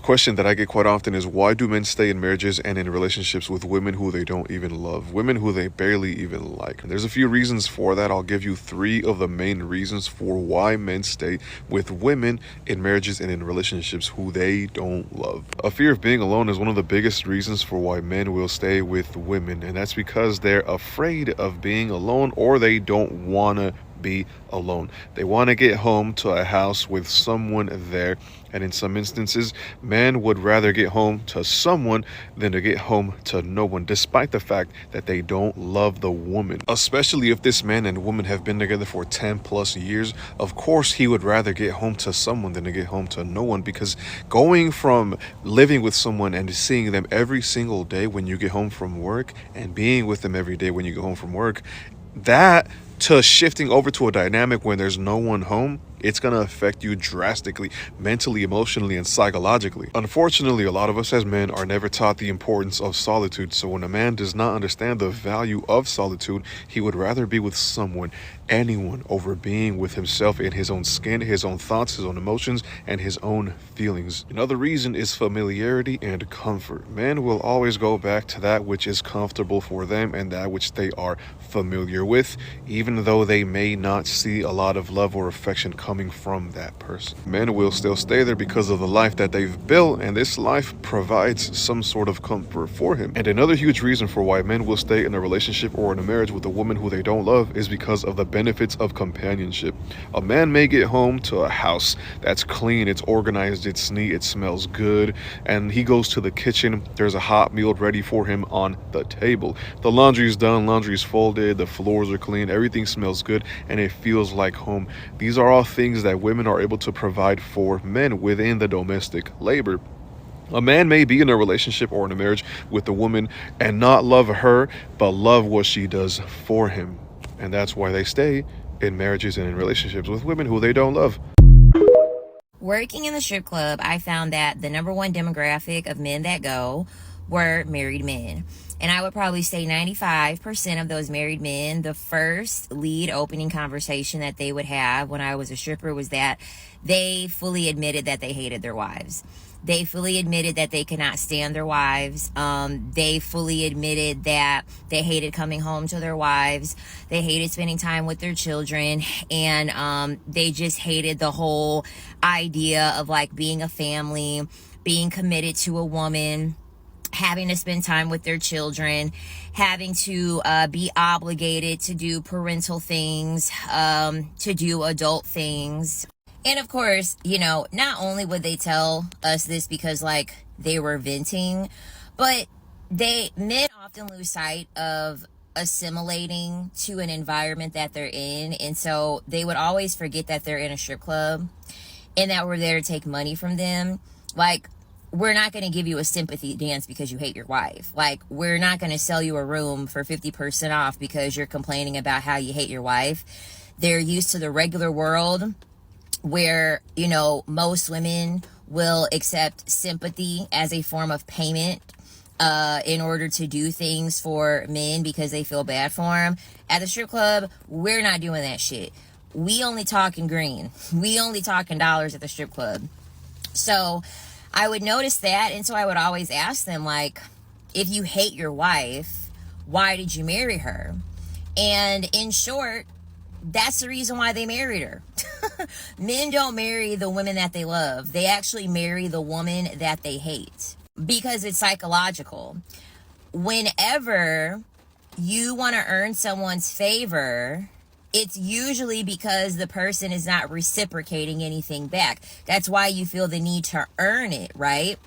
question that I get quite often is, why do men stay in marriages and in relationships with women who they don't even love, women who they barely even like? And there's a few reasons for that. I'll give you three of the main reasons for why men stay with women in marriages and in relationships who they don't love. A fear of being alone is one of the biggest reasons for why men will stay with women, and that's because they're afraid of being alone, or they don't want to be alone. They want to get home to a house with someone there. And in some instances, men would rather get home to someone than to get home to no one, despite the fact that they don't love the woman. Especially if this man and woman have been together for 10 plus years. Of course, he would rather get home to someone than to get home to no one, because going from living with someone and seeing them every single day when you get home from work and being with them every day when you go home from work, that to shifting over to a dynamic when there's no one home, it's going to affect you drastically, mentally, emotionally, and psychologically. Unfortunately, a lot of us as men are never taught the importance of solitude. So when a man does not understand the value of solitude, he would rather be with someone, anyone, over being with himself in his own skin, his own thoughts, his own emotions, and his own feelings. Another reason is familiarity and comfort. Men will always go back to that which is comfortable for them and that which they are familiar with, even though they may not see a lot of love or affection coming from that person. Men will still stay there because of the life that they've built, and this life provides some sort of comfort for him. And another huge reason for why men will stay in a relationship or in a marriage with a woman who they don't love is because of the benefits of companionship. A man may get home to a house that's clean, it's organized, it's neat, it smells good, and he goes to the kitchen, there's a hot meal ready for him on the table. The laundry's done, laundry's folded, the floors are clean, everything smells good, and it feels like home. These are all things that women are able to provide for men within the domestic labor. A man may be in a relationship or in a marriage with a woman and not love her, but love what she does for him. And that's why they stay in marriages and in relationships with women who they don't love. Working in the strip club, I found that the number one demographic of men that go were married men. And I would probably say 95% of those married men, the first lead opening conversation that they would have when I was a stripper was that they fully admitted that they hated their wives. They fully admitted that they could not stand their wives. They fully admitted that they hated coming home to their wives. They hated spending time with their children. And they just hated the whole idea of like being a family, being committed to a woman, having to spend time with their children, having to be obligated to do parental things, to do adult things. And of course, you know, not only would they tell us this because like they were venting, but men often lose sight of assimilating to an environment that they're in. And so they would always forget that they're in a strip club and that we're there to take money from them. Like, we're not going to give you a sympathy dance because you hate your wife. Like, we're not going to sell you a room for 50% off because you're complaining about how you hate your wife. They're used to the regular world where, you know, most women will accept sympathy as a form of payment in order to do things for men because they feel bad for them. At the strip club, we're not doing that shit. We only talking green. We only talking dollars at the strip club. So I would notice that, and so I would always ask them, like, if you hate your wife, why did you marry her? And in short, that's the reason why they married her. Men don't marry the women that they love. They actually marry the woman that they hate because it's psychological. Whenever you want to earn someone's favor, it's usually because the person is not reciprocating anything back. That's why you feel the need to earn it, right?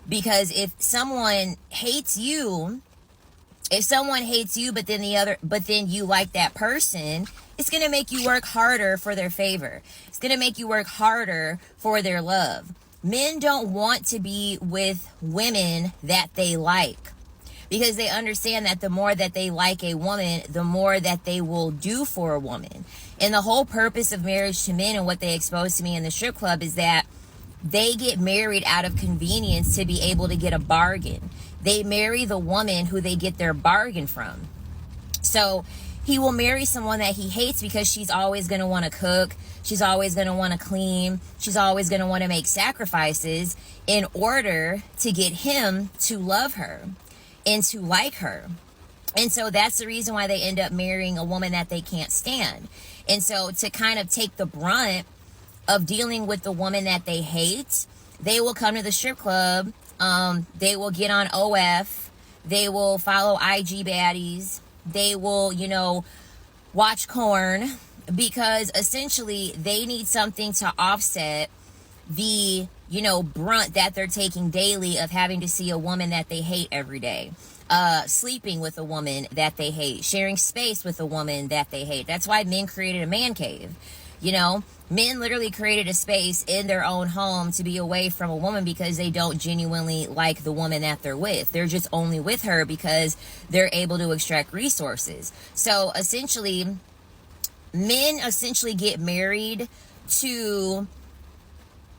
Because if someone hates you, but then you like that person, it's going to make you work harder for their favor. It's going to make you work harder for their love. Men don't want to be with women that they like, because they understand that the more that they like a woman, the more that they will do for a woman. And the whole purpose of marriage to men and what they exposed to me in the strip club is that they get married out of convenience to be able to get a bargain. They marry the woman who they get their bargain from. So He will marry someone that he hates because she's always going to want to cook. She's always going to want to clean. She's always going to want to make sacrifices in order to get him to love her and to like her. And so that's the reason why they end up marrying a woman that they can't stand. And so to kind of take the brunt of dealing with the woman that they hate, they will come to the strip club. They will get on OF. They will follow IG baddies. They will, watch corn, because essentially they need something to offset the, brunt that they're taking daily of having to see a woman that they hate every day. Sleeping with a woman that they hate, sharing space with a woman that they hate. That's why men created a man cave. Men literally created a space in their own home to be away from a woman because they don't genuinely like the woman that they're with. They're just only with her because they're able to extract resources. So essentially, men get married to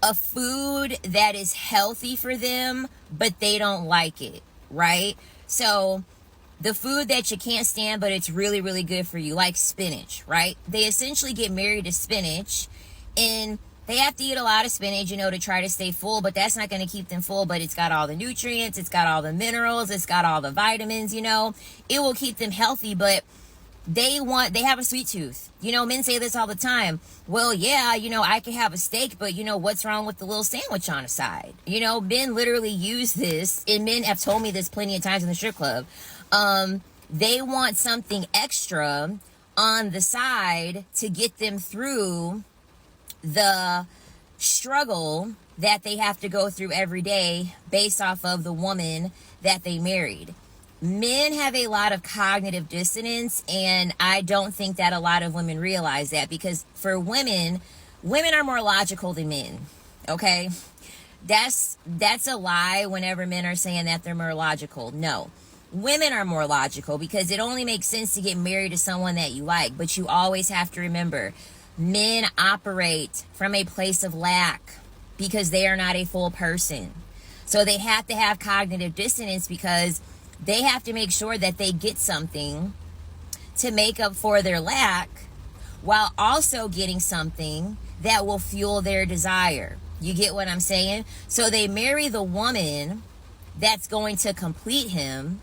a food that is healthy for them, but they don't like it, right? So the food that you can't stand, but it's really, really good for you, like spinach, right? They essentially get married to spinach, and they have to eat a lot of spinach, to try to stay full, but that's not going to keep them full. But it's got all the nutrients, it's got all the minerals, it's got all the vitamins, it will keep them healthy, but they have a sweet tooth. Men say this all the time. Well, yeah, I can have a steak, but what's wrong with the little sandwich on the side? Men literally use this, and men have told me this plenty of times in the strip club. They want something extra on the side to get them through the struggle that they have to go through every day based off of the woman that they married. Men have a lot of cognitive dissonance, and I don't think that a lot of women realize that, because for women are more logical than men. Okay? That's a lie whenever men are saying that they're more logical. No. Women are more logical, because it only makes sense to get married to someone that you like. But you always have to remember, men operate from a place of lack because they are not a full person. So they have to have cognitive dissonance, because they have to make sure that they get something to make up for their lack, while also getting something that will fuel their desire. You get what I'm saying? So they marry the woman that's going to complete him,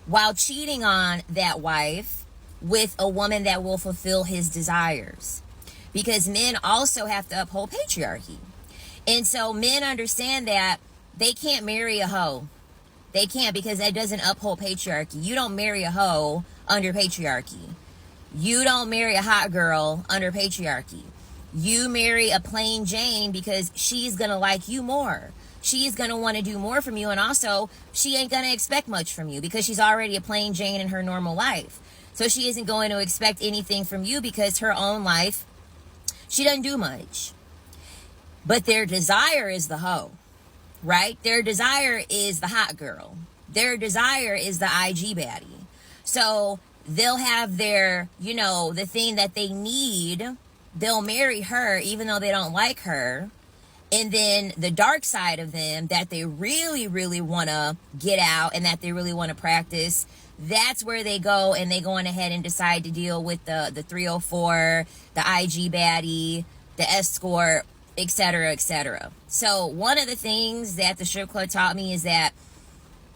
while cheating on that wife with a woman that will fulfill his desires. Because men also have to uphold patriarchy. And so men understand that they can't marry a hoe. They can't, because that doesn't uphold patriarchy. You don't marry a hoe under patriarchy. You don't marry a hot girl under patriarchy. You marry a plain Jane because she's going to like you more. She's going to want to do more from you, and also she ain't going to expect much from you because she's already a plain Jane in her normal life. So she isn't going to expect anything from you, because her own life, she doesn't do much. But their desire is the hoe, right? Their desire is the hot girl. Their desire is the IG baddie. So they'll have their, the thing that they need. They'll marry her even though they don't like her. And then the dark side of them that they really, really want to get out and that they really want to practice, that's where they go, and they go on ahead and decide to deal with the 304, the IG baddie, the escort, etc., etc. So one of the things that the strip club taught me is that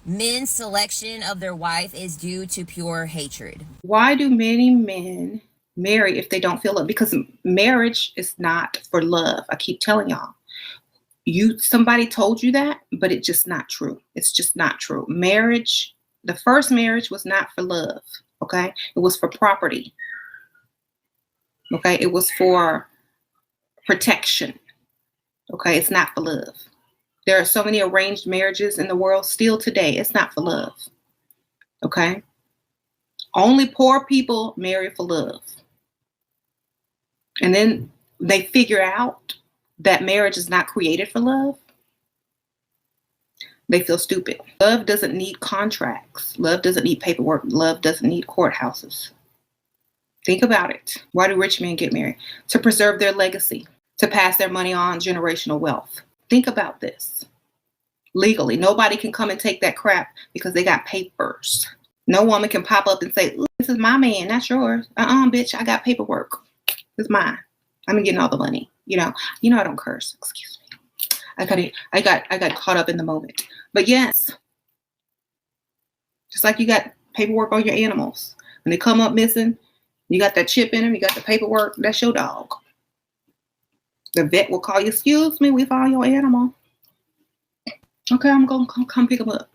men's selection of their wife is due to pure hatred. Why do many men marry if they don't feel love? Because marriage is not for love. I keep telling y'all. Somebody told you that, but it's just not true. It's just not true. Marriage, the first marriage was not for love. Okay. It was for property. Okay. It was for protection. Okay. It's not for love. There are so many arranged marriages in the world still today. It's not for love. Okay. Only poor people marry for love. And then they figure out that marriage is not created for love. They feel stupid. Love doesn't need contracts. Love doesn't need paperwork. Love doesn't need courthouses. Think about it. Why do rich men get married? To preserve their legacy, to pass their money on, generational wealth. Think about this. Legally, nobody can come and take that crap because they got papers. No woman can pop up and say, "Ooh, this is my man, not yours." Bitch, I got paperwork. It's mine. I'm getting all the money. You know I don't curse. Excuse me. I got caught up in the moment. But yes, just like you got paperwork on your animals. When they come up missing, you got that chip in them, you got the paperwork, that's your dog. The vet will call you, "Excuse me, we found your animal." Okay, I'm going to come pick him up.